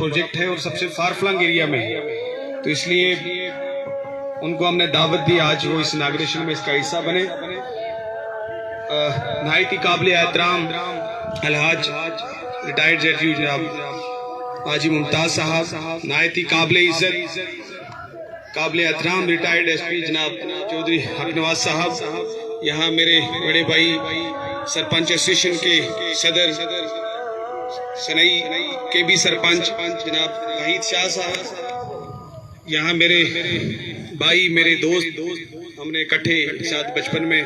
Project है और सबसे फार फ्लंग एरिया में है, तो इसलिए उनको हमने दावत दी आज वो इस इनाग्रेशन में इसका हिस्सा बने। नहायत ही काबिल एहतराम अलहाज रिटायर्ड जेडयू जनाब हाजी मुमताज साहब, नहायत ही काबिल इज्जत काबिल एहतराम रिटायर्ड एसपी जनाब चौधरी हक नवाज साहब, यहाँ मेरे बड़े भाई सरपंच एसोसिएशन के सदर सनई के भी सरपंच जनाब वहीद शाह साहब, यहाँ मेरे भाई मेरे दोस्त, हमने इकट्ठे साथ बचपन में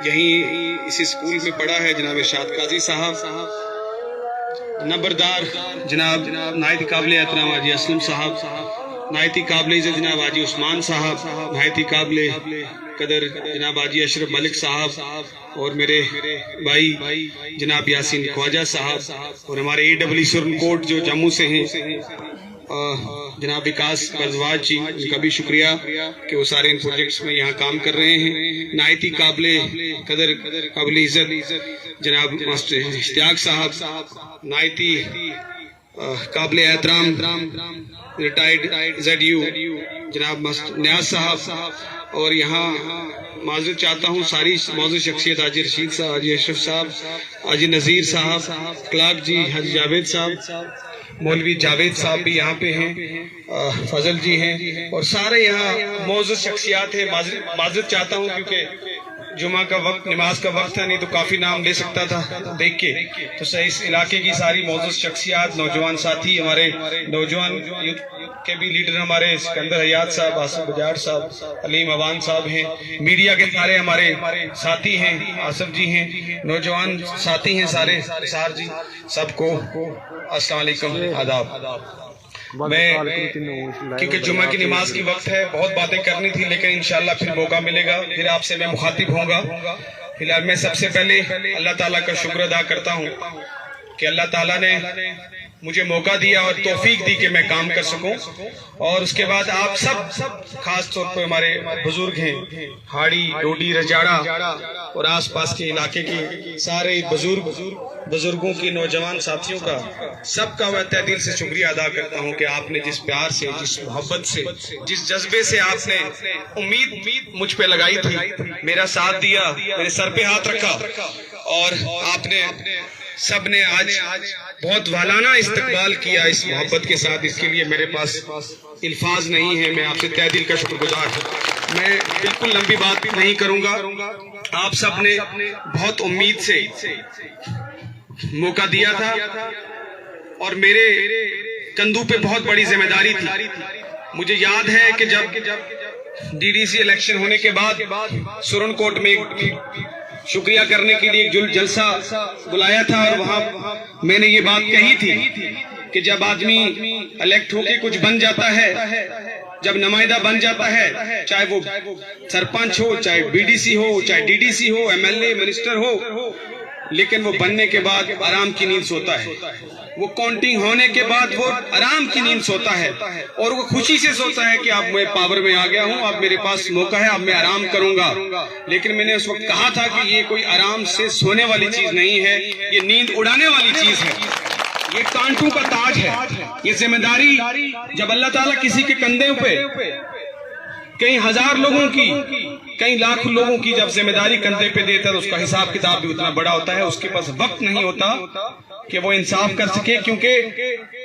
यहीं इसी स्कूल में पढ़ा है, जनाब इरशाद काजी साहब, नंबरदार जनाब नायत काबिल एहतराम हाजी असलम साहब, नायत काबिल इज़्ज़त जनाब हाजी उस्मान साहब, नायत काबिल कदर जनाब हाजी अशरफ मलिक साहब, और मेरे भाई जनाब यासीन ख्वाजा साहब, और हमारे AWE सुरनकोट जो जम्मू से हैं जनाब विकास बरजवाज जी, उनका भी शुक्रिया कि वो सारे इन प्रोजेक्ट्स में यहाँ काम कर रहे हैं। नायती काबिल कदर काबिल इज़्ज़त जनाब मास्टर इश्तियाक साहब, नायती काबिल एहतराम रिटायर्ड ZU जनाब मास्टर न्याज साहब, और यहाँ माजूद चाहता हूँ सारी मौजूद शख्सियत हाजी रशीद साहब, हाजी अशरफ साहब, हाजी नज़ीर साहब, क्लार्क जी हाजी जावेद साहब, मौलवी जावेद साहब भी यहाँ पे हैं, फजल जी हैं, और सारे यहाँ मौजूद शख्सियात हैं। माजूद चाहता हूँ क्योंकि जुमा का वक्त नमाज का वक्त था, नहीं तो काफी नाम ले सकता था देख के, तो सही इस इलाके की सारी मौजूद शख्सियात, नौजवान साथी, हमारे नौजवान यूथ के भी लीडर हमारे सिकंदर हयात साहब, आसिफ बजाज साहब, अलीम अवान साहब हैं, मीडिया के सारे हमारे साथी हैं, आसिफ जी हैं, नौजवान साथी हैं सारे, सार जी, सबको अस्सलाम वालेकुम आदाब। मैं क्योंकि जुम्मा की नमाज की वक्त है, बहुत बातें करनी थी, लेकिन इंशाल्लाह फिर मौका मिलेगा, फिर आपसे मैं मुखातिब होऊंगा। फिलहाल मैं सबसे पहले अल्लाह ताला का शुक्र अदा करता हूँ कि अल्लाह ताला ने मुझे मौका दिया और तौफीक दी कि मैं काम कर सकूं, और उसके बाद आप सब खास तौर पर हमारे बुजुर्ग हैं, हाड़ी डोडी रजाड़ा और आसपास के इलाके के सारे बुजुर्गों की, नौजवान साथियों का, सबका मैं तहे दिल से शुक्रिया अदा करता हूं कि आपने जिस प्यार से, जिस मोहब्बत से, जिस जज्बे से आपने उम्मीद मुझ पे लगाई थी, मेरा साथ दिया, मेरे सर पे हाथ रखा, और आपने सबने आज बहुत वालाना इस्तकबाल किया इस मोहब्बत के साथ। इसके लिए मेरे पास इल्फाज नहीं है, मैं आपसे तहे दिल का शुक्रगुजार हूँ। मैं बिल्कुल लंबी बात नहीं करूंगा, आप सबने बहुत उम्मीद से मौका दिया था और मेरे कंधों पे बहुत बड़ी जिम्मेदारी थी। मुझे याद है कि जब DDC इलेक्शन होने के बाद सुरनकोट में शुक्रिया करने के लिए एक जलसा बुलाया था, और वहां मैंने ये बात कही थी कि जब आदमी इलेक्ट होके कुछ बन जाता है, जब नुमाइंदा बन जाता है, चाहे वो सरपंच हो, चाहे BDC हो, चाहे DDC हो, MLA मिनिस्टर हो, लेकिन वो बनने के बाद आराम की नींद सोता है। वो काउंटिंग होने के बाद वो आराम की नींद सोता है, और वो खुशी से सोता है कि अब मैं पावर में आ गया हूँ, अब मेरे पास मौका है, अब मैं आराम करूंगा। लेकिन मैंने उस वक्त कहा था कि ये कोई आराम से सोने वाली चीज नहीं है, ये नींद उड़ाने वाली चीज है, ये कांटों का ताज है। ये जिम्मेदारी जब अल्लाह ताला किसी के कंधे पे कई हजार लोगों की, कई लाख लोगों की जब जिम्मेदारी कंधे पे देता है, तो उसका हिसाब किताब भी उतना बड़ा होता है। उसके पास वक्त नहीं होता कि वो इंसाफ कर सके, क्योंकि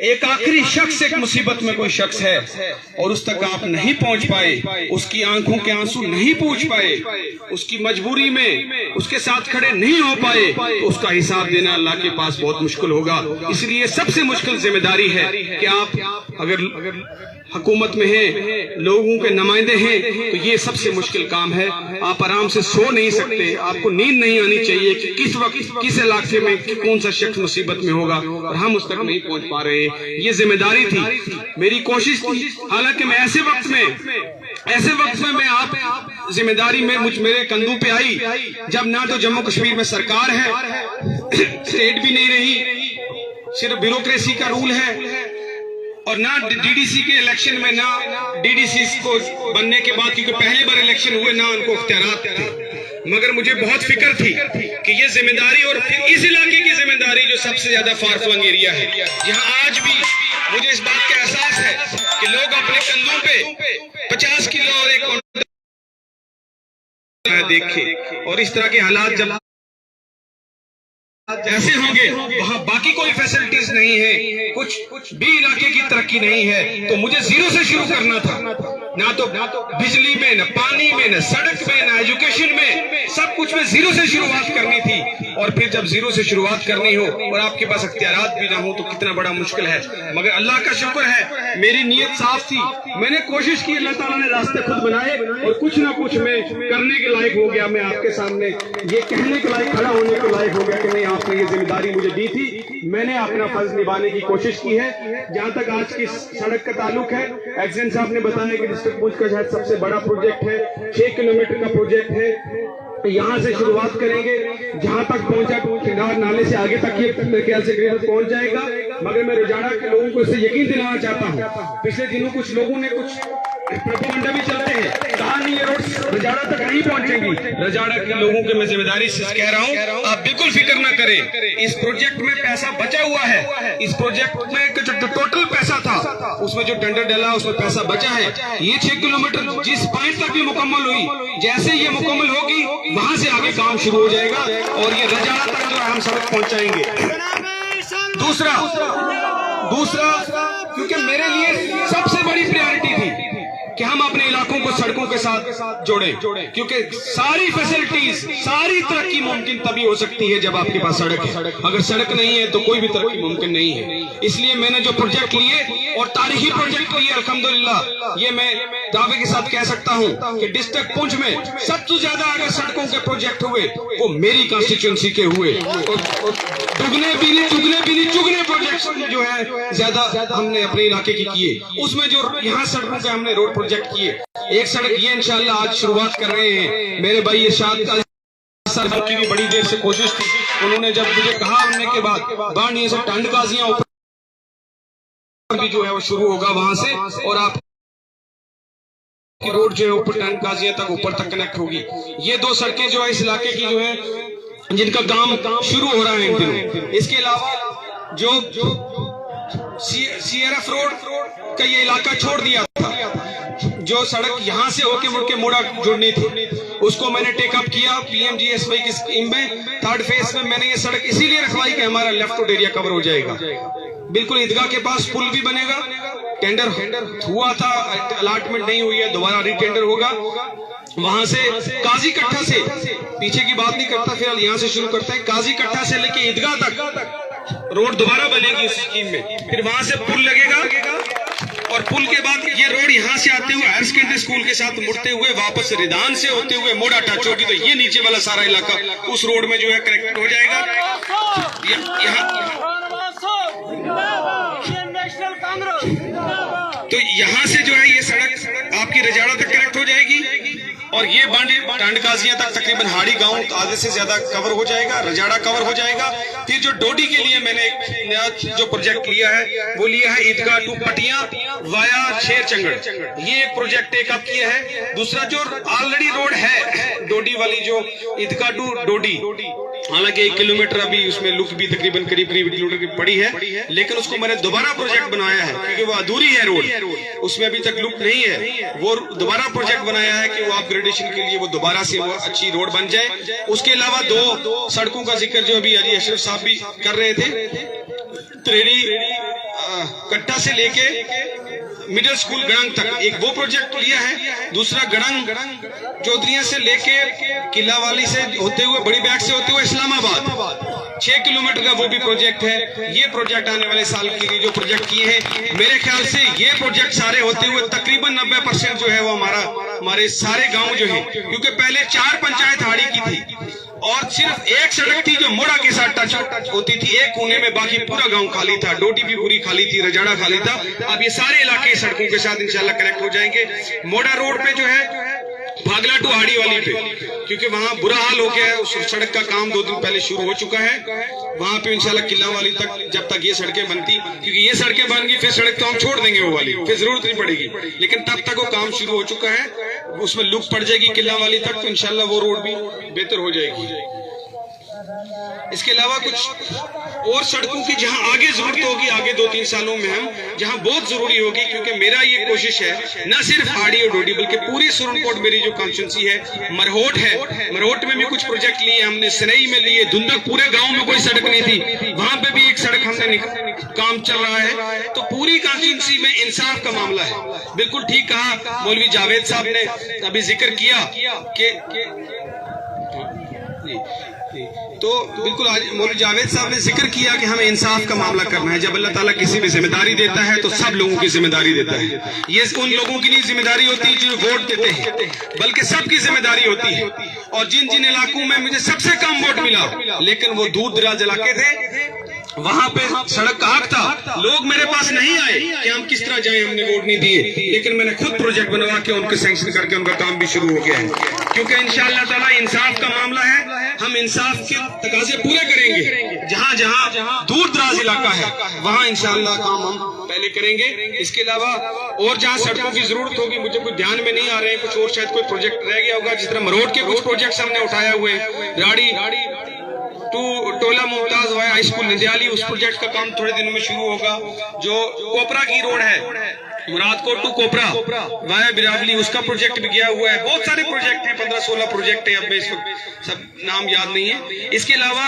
एक आखिरी शख्स, एक मुसीबत में कोई शख्स है और उस तक आप नहीं पहुंच पाए, उसकी आंखों के आंसू नहीं पहुंच पाए, उसकी मजबूरी में उसके साथ खड़े नहीं हो पाए, तो उसका हिसाब देना अल्लाह के पास बहुत मुश्किल होगा। इसलिए सबसे मुश्किल जिम्मेदारी है कि आप अगर हुकूमत में हैं, लोगों के नुमाइंदे हैं, तो ये सबसे मुश्किल काम है। आप आराम से सो नहीं सकते, आपको नींद नहीं आनी चाहिए कि किस वक्त किस इलाके में कौन सा शख्स मुसीबत में होगा, और हम उस तक नहीं पहुंच पा रहे। ये जिम्मेदारी थी, मेरी कोशिश थी। हालांकि मैं ऐसे वक्त में मैं आप जिम्मेदारी में मेरे कंधों पे आई जब ना तो जम्मू कश्मीर में सरकार है, स्टेट भी नहीं रही, सिर्फ ब्यूरोक्रेसी का रूल है, और ना डीडीसी के इलेक्शन में, ना डीडीसी को बनने के बाद, क्योंकि पहली बार इलेक्शन हुए, ना उनको इख्तियारात थे। मगर मुझे बहुत फिक्र थी कि ये जिम्मेदारी, और फिर इस इलाके की जिम्मेदारी जो सबसे ज्यादा फार फ्लंग एरिया है, जहां आज भी मुझे इस बात का एहसास है कि लोग अपने कंधों पे 50 किलो और एक देखे, और इस तरह के हालात जब ऐसे होंगे, वहां बाकी कोई फैसिलिटीज नहीं है, कुछ भी इलाके की तरक्की नहीं है, तो मुझे जीरो से शुरू करना था। ना तो बिजली में, न पानी में, न सड़क में, न एजुकेशन में, सब कुछ में जीरो से शुरुआत करनी थी। और फिर जब जीरो से शुरुआत करनी हो और आपके पास इख्तियारात भी ना हो, तो कितना बड़ा मुश्किल है। मगर अल्लाह का शुक्र है, मेरी नीयत साफ थी, मैंने कोशिश की, अल्लाह ताला ने रास्ते खुद बनाए, और कुछ ना कुछ मैं करने के लायक हो गया। मैं आपके सामने ये कहने के लायक, खड़ा होने के लायक हो गया कि नहीं, आपने ये जिम्मेदारी मुझे दी थी, मैंने अपना फर्ज निभाने की कोशिश की है। जहां तक आज की सड़क का ताल्लुक है, एक्सीडेंट साहब ने बताया कि डिस्ट्रिक्ट पुंछ का शायद सबसे बड़ा प्रोजेक्ट है, 6 किलोमीटर का प्रोजेक्ट है। यहाँ से शुरुआत करेंगे, जहां तक पहुंचा चिनार नाले से आगे तक ये मेरे ख्याल से पहुंच जाएगा। मगर मैं रजाड़ा के लोगों को इससे यकीन दिलाना चाहता हूँ, पिछले दिनों कुछ लोगों ने कुछ प्रोपेगेंडा भी चलते हैं, कहा नहीं ये रोड रजाड़ा तक नहीं पहुंचेंगी। रजाड़ा के लोगों के मैं जिम्मेदारी से कह रहा हूँ, आप बिल्कुल फिक्र ना करें। इस प्रोजेक्ट में पैसा बचा हुआ है, इस प्रोजेक्ट में जो टोटल पैसा था, उसमें जो टेंडर डाला उसमें पैसा बचा है। ये 6 किलोमीटर जिस पॉइंट तक भी मुकम्मल हुई, जैसे ये मुकम्मल होगी, वहां से आगे काम शुरू हो जाएगा, और ये रजाड़ा तक जो है हम सड़क पहुंचाएंगे। दूसरा, क्योंकि मेरे लिए सबसे बड़ी प्रायोरिटी थी कि हम अपने इलाकों को सड़कों के साथ जोड़ें, क्योंकि सारी फैसिलिटीज, सारी तरक्की मुमकिन तभी हो सकती है जब आपके पास सड़क है। अगर सड़क नहीं है तो कोई भी तरक्की मुमकिन नहीं है। इसलिए मैंने जो प्रोजेक्ट लिए, और तारीखी प्रोजेक्ट लिए, अल्हम्दुलिल्लाह, ये मैं दावे के साथ कह सकता हूं कि डिस्ट्रिक्ट पुंछ में सबसे ज्यादा अगर सड़कों के प्रोजेक्ट हुए वो मेरी कंस्टिट्यूंसी के हुए, और दुगने चुगने प्रोजेक्ट जो है ज्यादा हमने अपने इलाके की किए। उसमें जो यहाँ सड़कों के हमने रोड प्रोजेक्ट किए, एक सड़क ये इंशाल्लाह आज शुरुआत कर रहे हैं। मेरे भाई इरशाद सर की भी बड़ी देर से कोशिश थी, उन्होंने जब मुझे कहा हमने के बाद बाढ़ से टंड गाजियां ऊपर भी जो है वो शुरू होगा वहां से, और आप की रोड जो है ऊपर टंड गाजियां तक ऊपर तक कनेक्ट होगी। ये 2 सड़कें जो है इस इलाके की जो है, जिनका काम शुरू हो रहा है इन दिनों। इसके अलावा जो CRF रोड का ये इलाका छोड़ दिया था, जो सड़क यहाँ से होके मुड़ के मोड़ा जुड़नी थी, उसको मैंने टेकअप किया PMGSY की स्कीम में। 3rd फेज में मैंने ये सड़क इसीलिए रखवाई कि हमारा लेफ्ट रोड एरिया कवर हो जाएगा। बिल्कुल ईदगाह के पास पुल भी बनेगा, टेंडर हुआ था, अलॉटमेंट नहीं हुई है, दोबारा रीटेंडर होगा। वहां से काजी कट्टा से, पीछे की बात नहीं करता, फिलहाल यहाँ से शुरू करता है, काजी कट्टा से लेके ईदगाह तक रोड दोबारा बनेगी इस स्कीम में। फिर वहां से पुल लगेगा, और पुल के बाद ये रोड यहाँ से आते हुए हायर सेकेंडरी स्कूल के साथ मुड़ते हुए वापस रिदान से होते हुए मोड़ा टच होगी, तो ये नीचे वाला सारा इलाका उस रोड में जो है कनेक्ट हो जाएगा। तो यहाँ से जो है ये सड़क आपकी रजाड़ा तक कनेक्ट हो जाएगी, और ये टांड काजियां तक तकरीबन हाड़ी गांव आधे से ज्यादा कवर हो जाएगा, रजाड़ा कवर हो जाएगा। फिर जो डोडी के लिए मैंने एक नया जो प्रोजेक्ट लिया है वो लिया है ईदगाह टू पटिया वाया शेर चंगड़, ये एक प्रोजेक्ट टेकअप किया है। दूसरा जो ऑलरेडी रोड है डोडी वाली, जो ईदगाह टू डोडी, हालांकि 1 किलोमीटर अभी उसमें लुक भी तकरीबन करीब 1 किलोमीटर की पड़ी है, लेकिन उसको मैंने दोबारा प्रोजेक्ट बनाया है क्योंकि वो अधूरी है रोड, उसमें अभी तक लुक नहीं है। वो दोबारा प्रोजेक्ट बनाया है कि वो अपग्रेडेशन के लिए वो दोबारा से वो अच्छी रोड बन जाए। उसके अलावा 2 सड़कों का जिक्र जो अभी अली अशरफ साहब भी कर रहे थे, त्रेड़ी कट्टा से लेके मिडिल स्कूल गड़ंग तक एक वो प्रोजेक्ट लिया है। दूसरा गड़ंग चौधरिया से लेके किला वाली से होते हुए बड़ी बैग से होते हुए इस्लामाबाद 6 किलोमीटर का वो भी प्रोजेक्ट है। ये प्रोजेक्ट आने वाले साल के लिए जो प्रोजेक्ट किए हैं, मेरे ख्याल से ये प्रोजेक्ट सारे होते हुए तकरीबन 90% जो है वो हमारे सारे गांव जो है, क्योंकि पहले 4 पंचायत हाड़ी की थी और सिर्फ एक सड़क थी जो मोड़ा के साथ टच होती थी, एक कोने में, बाकी पूरा गांव खाली था, डोडी भी पूरी खाली थी, रजाड़ा खाली था। अब ये सारे इलाके सड़कों के साथ इंशाल्लाह कनेक्ट हो जाएंगे। मोड़ा रोड पे जो है भागला टू हाड़ी वाली पे, क्योंकि वहाँ बुरा हाल हो गया है। उस सड़क का काम 2 दिन पहले शुरू हो चुका है। वहाँ पे इंशाल्लाह किला वाली तक, जब तक ये सड़कें बनती, क्योंकि ये सड़कें बन गई फिर सड़क तो हम छोड़ देंगे वो वाली, फिर जरूरत नहीं पड़ेगी, लेकिन तब तक वो काम शुरू हो चुका है, उसमें लुक पड़ जाएगी किला वाली तक, तो इंशाल्लाह वो रोड भी बेहतर हो जाएगी। इसके अलावा कुछ और सड़कों की जहां आगे जरूरत होगी, आगे 2-3 सालों में हम जहां बहुत जरूरी होगी, क्योंकि मेरा ये कोशिश है न सिर्फ हाड़ी और डोडी बल्कि पूरी सुरनकोट, मेरी जो कॉन्स्टिट्यूंसी है मरहोट है, मरहोट में भी कुछ प्रोजेक्ट लिए हमने, सनई में लिए, धुंधक पूरे गांव में कोई सड़क नहीं थी, वहां पे भी एक सड़क हमने काम चल रहा है। तो पूरी कॉन्स्टिट्यूंसी में इंसाफ का मामला है। बिल्कुल ठीक कहा मौलवी जावेद साहब ने, अभी जिक्र किया कि तो बिल्कुल आज मौलवी जावेद साहब ने जिक्र किया कि हमें इंसाफ का मामला करना है। जब अल्लाह ताला किसी पे जिम्मेदारी देता है तो सब लोगों की जिम्मेदारी देता है। ये उन लोगों की नहीं जिम्मेदारी होती जो वोट देते हैं, बल्कि सबकी जिम्मेदारी होती है। और जिन जिन इलाकों में मुझे सबसे कम वोट मिला, लेकिन वो दूर दराज इलाके थे, वहां पे सड़क का हक था, लोग मेरे पास नहीं आए कि हम किस तरह जाएं, हमने वोट नहीं दिए, लेकिन मैंने खुद प्रोजेक्ट बनवा के उनके सैंक्शन करके उनका काम भी शुरू हो गया है। क्योंकि इंशाअल्लाह ताला इंसाफ का मामला है, हम इंसाफ के तकाजे पूरे करेंगे। जहां जहां दूर दराज इलाका है वहां इंशाअल्लाह काम हम पहले करेंगे। इसके अलावा और जहां सड़कों की जरूरत होगी, मुझे कुछ ध्यान में नहीं आ रहे हैं, कुछ और शायद कोई प्रोजेक्ट रह गया होगा, जिस तरह मरोड़ के कुछ प्रोजेक्ट हमने उठाया हुए हैं, Radi to Tola Mumtaz via high school Nindiyali, उस प्रोजेक्ट का काम थोड़े दिनों में शुरू होगा। जो कोपरा की रोड है, मुरादकोट टू कोपरा वाया बिरावली, उसका प्रोजेक्ट भी गया हुआ है। बहुत सारे प्रोजेक्ट हैं, 15-16 प्रोजेक्ट हैं, अब मैं इस वक्त सब नाम याद नहीं है। इसके अलावा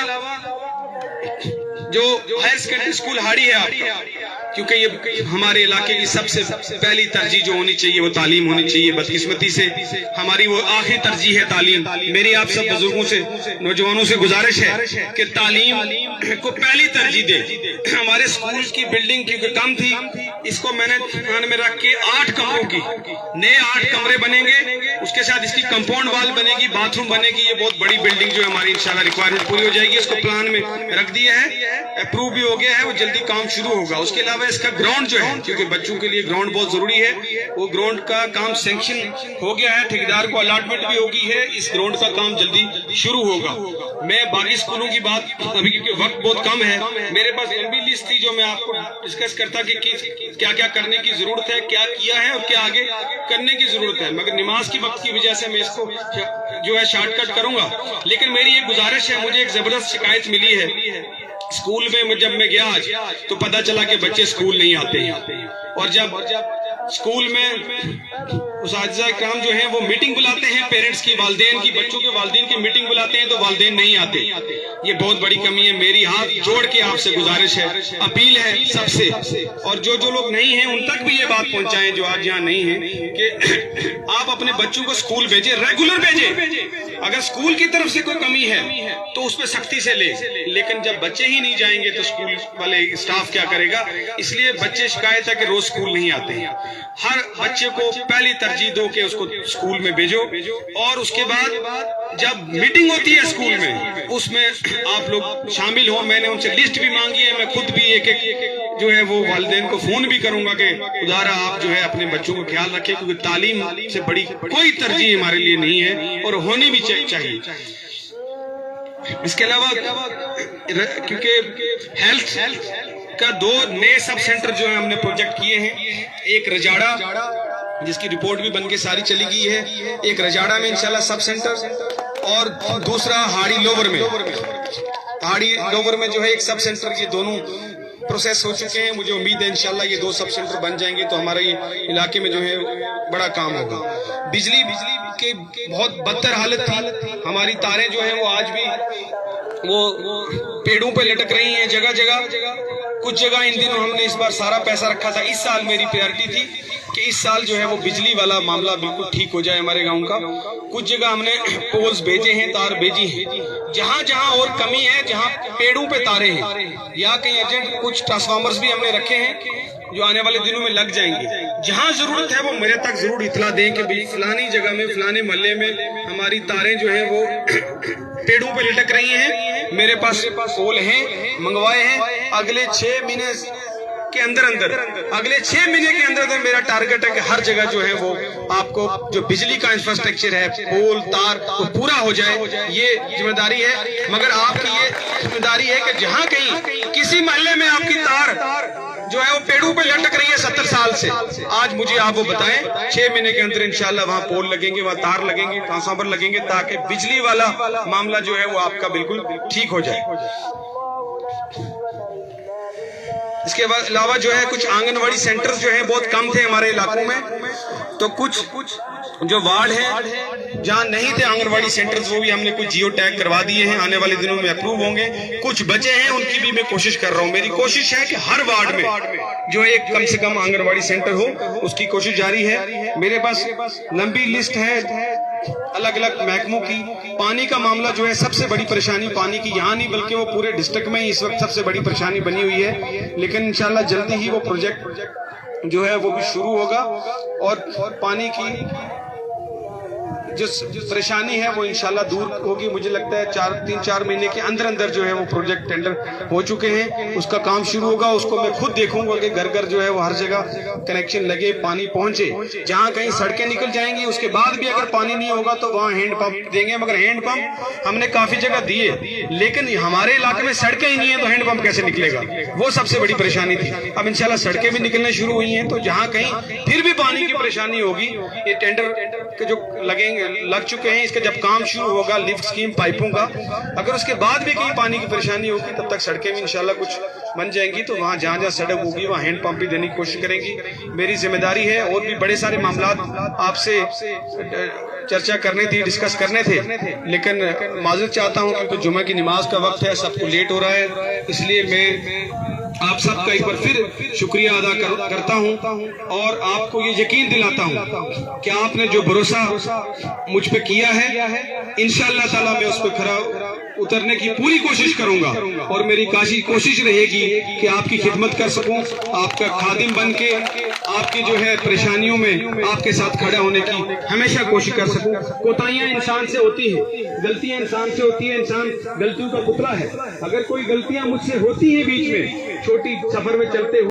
जो हायर सेकेंडरी स्कूल हाड़ी है आपका, क्योंकि ये हमारे इलाके की सबसे पहली तरजीह जो होनी चाहिए वो तालीम होनी चाहिए। बदकिस्मती से हमारी वो आखिरी तरजीह है तालीम। मेरी आप सब बुजुर्गों से, नौजवानों से गुजारिश है कि तालीम को पहली तरजीह दे। हमारे स्कूल की बिल्डिंग क्योंकि कम थी, इसको मैंने ध्यान में रख के 8 कमरों की नए 8 कमरे बनेंगे, उसके साथ इसकी कंपाउंड वाल बनेगी, बाथरूम बनेगी। ये बहुत बड़ी बिल्डिंग जो हमारी इंशाल्लाह रिक्वायरमेंट पूरी हो जाएगी। इसको प्लान में रख दिया है, अप्रूव भी हो गया है, वो जल्दी काम शुरू होगा। उसके अलावा इसका ग्राउंड जो है, क्योंकि बच्चों के लिए ग्राउंड बहुत जरूरी है, वो ग्राउंड का काम सैंक्शन हो गया है, ठेकेदार को अलॉटमेंट भी हो गई है, इस ग्राउंड का काम जल्दी शुरू होगा। मैं बाकी स्कूलों की बात अभी, क्योंकि वक्त बहुत कम है, मेरे पास लंबी लिस्ट थी जो मैं आपको डिस्कस करता कि क्या क्या करने की जरूरत है, क्या किया है और क्या आगे करने की जरूरत है, मगर नमाज की वक्त की वजह से मैं इसको जो है शॉर्टकट करूंगा। लेकिन मेरी एक गुजारिश है, मुझे एक जबरदस्त शिकायत मिली है स्कूल में, जब मैं गया आज तो पता चला कि बच्चे स्कूल नहीं आते हैं। और जब स्कूल में उस्ताद इकराम जो हैं वो मीटिंग बुलाते हैं पेरेंट्स की, वालिदैन की, बच्चों के वालिदैन की मीटिंग बुलाते हैं तो वालिदैन नहीं आते। ये बहुत बड़ी कमी है। मेरी हाथ जोड़ के आपसे गुजारिश है, अपील है सबसे, और जो लोग नहीं हैं उन तक भी ये बात पहुंचाएं जो आज यहाँ नहीं है, कि आप अपने बच्चों को स्कूल भेजें, रेगुलर भेजें। अगर स्कूल की तरफ से कोई कमी है तो उस पर सख्ती से ले, लेकिन जब बच्चे ही नहीं जाएंगे तो स्कूल वाले स्टाफ क्या करेगा। इसलिए बच्चे शिकायत है कि रोज स्कूल नहीं आते हैं। हर बच्चे को पहली तरजीह दो कि उसको स्कूल में भेजो, और उसके बाद जब मीटिंग होती है स्कूल में उसमें आप लोग शामिल हो। मैंने उनसे लिस्ट भी मांगी है, मैं खुद भी एक जो है वो वालिदैन को फोन भी करूंगा कि खुदारा आप जो है अपने बच्चों को ख्याल रखें, क्योंकि तालीम से बड़ी कोई तरजीह हमारे लिए नहीं है और होनी भी चाहिए। इसके अलावा क्योंकि हेल्थ का 2 नए सब सेंटर जो है हमने प्रोजेक्ट किए हैं, एक रजाड़ा जिसकी रिपोर्ट भी बनके सारी चली गई है, एक रजाड़ा में इंशाल्लाह सब सेंटर, और दूसरा हाड़ी लोवर में। हाड़ी लोवर में जो है एक सब सेंटर, ये दोनों प्रोसेस हो चुके हैं। मुझे उम्मीद है इंशाल्लाह ये 2 सब सेंटर बन जाएंगे तो हमारे इलाके में जो है बड़ा काम होगा। बिजली की बहुत बदतर हालत थी, हमारी तारें जो है वो आज भी वो पेड़ों पे लटक रही हैं जगह जगह। कुछ जगह इन दिनों हमने इस बार सारा पैसा रखा था, इस साल मेरी प्रायोरिटी थी कि इस साल जो है वो बिजली वाला मामला बिल्कुल ठीक हो जाए हमारे गांव का। कुछ जगह हमने पोल्स भेजे हैं, तार भेजी हैं। जहां जहां और कमी है, जहां पेड़ों पे तारे हैं या कहीं अर्जेंट, कुछ ट्रांसफार्मर्स भी हमने रखे हैं जो आने वाले दिनों में लग जाएंगे। जहां जरूरत है वो मेरे तक जरूर इतला दें कि भाई फलानी जगह में, फलाने मोहल्ले में हमारी तारें जो है वो पेड़ों पे लटक रही हैं। मेरे पास पोल हैं, मंगवाए हैं। अगले 6 महीने के अंदर अंदर अगले 6 महीने के अंदर अंदर मेरा टारगेट है कि हर जगह जो है वो आपको जो बिजली का इंफ्रास्ट्रक्चर है, पोल तार, वो पूरा हो जाए। ये जिम्मेदारी है, मगर आपकी ये जिम्मेदारी है कि जहां कहीं किसी मोहल्ले में आपकी तार जो है वो पेड़ों पे लटक रही है 70 साल से, आज मुझे आप वो बताएं 6 महीने के अंदर इंशाल्लाह वहां पोल लगेंगे, वहां तार लगेंगे, ट्रांसफार्मर लगेंगे, ताकि बिजली वाला मामला जो है वो आपका बिल्कुल ठीक हो जाए। इसके अलावा जो है कुछ आंगनवाड़ी सेंटर्स जो है बहुत कम थे हमारे इलाकों में, तो कुछ जो वार्ड है जहां नहीं थे आंगनवाड़ी सेंटर्स वो भी हमने कुछ जियो टैग करवा दिए हैं, आने वाले दिनों में अप्रूव होंगे। कुछ बचे हैं उनकी भी मैं कोशिश कर रहा हूं। मेरी कोशिश है कि हर वार्ड में जो एक कम से कम आंगनवाड़ी सेंटर हो, उसकी कोशिश जारी है। मेरे पास लंबी लिस्ट है अलग अलग महकमों की। पानी का मामला जो है सबसे बड़ी परेशानी पानी की यहाँ नहीं बल्कि वो पूरे डिस्ट्रिक्ट में ही इस वक्त सबसे बड़ी परेशानी बनी हुई है, लेकिन इंशाल्लाह जल्दी ही वो प्रोजेक्ट जो है वो भी शुरू होगा और पानी की जो परेशानी है वो इंशाल्लाह दूर होगी। मुझे लगता है 3-4 महीने के अंदर अंदर जो है वो प्रोजेक्ट टेंडर हो चुके हैं, उसका काम शुरू होगा। उसको मैं खुद देखूंगा कि घर घर जो है वो हर जगह कनेक्शन लगे, पानी पहुंचे। जहां कहीं सड़कें निकल जाएंगी उसके बाद भी अगर पानी नहीं होगा तो वहां हैंड पंप देंगे, मगर हैंड पंप हमने काफी जगह दिए, लेकिन हमारे इलाके में सड़कें ही नहीं है तो हैंड पंप कैसे निकलेगा, वो सबसे बड़ी परेशानी थी। अब इंशाल्लाह सड़कें भी निकलना शुरू हुई हैं, तो जहां कहीं फिर भी पानी की परेशानी होगी, ये टेंडर के जो लग चुके हैं, इसका जब काम शुरू होगा लिफ्ट स्कीम पाइपों का, अगर उसके बाद भी कहीं पानी की परेशानी होगी तब तक सड़कें भी इंशाल्लाह कुछ बन जाएंगी। तो वहां जहां जहां सड़क होगी वहां हैंड पंप भी देने की कोशिश करेंगी। मेरी जिम्मेदारी है। और भी बड़े सारे मामला आपसे चर्चा करने थी, डिस्कस करने थे, लेकिन माजरत चाहता हूं क्योंकि जुम्मे की नमाज का वक्त है, सबको लेट हो रहा है, इसलिए मैं आप सबका एक बार फिर शुक्रिया अदा करता हूं और आपको ये यकीन दिलाता हूं कि आपने जो भरोसा मुझ पे किया है, इंशाअल्लाह ताला मैं उस पर खरा उतरने की पूरी कोशिश करूंगा और मेरी कोशिश रहेगी कि आपकी खिदमत कर सकूं, आपका खादिम बन के आपकी जो है परेशानियों में आपके साथ खड़ा होने की हमेशा कोशिश कर सकूं। कोताहियां इंसान से होती है, गलतियां इंसान से होती है, इंसान गलतियों का पुतला है। अगर कोई गलतियां मुझसे होती है बीच में, छोटी सफर में चलते हुए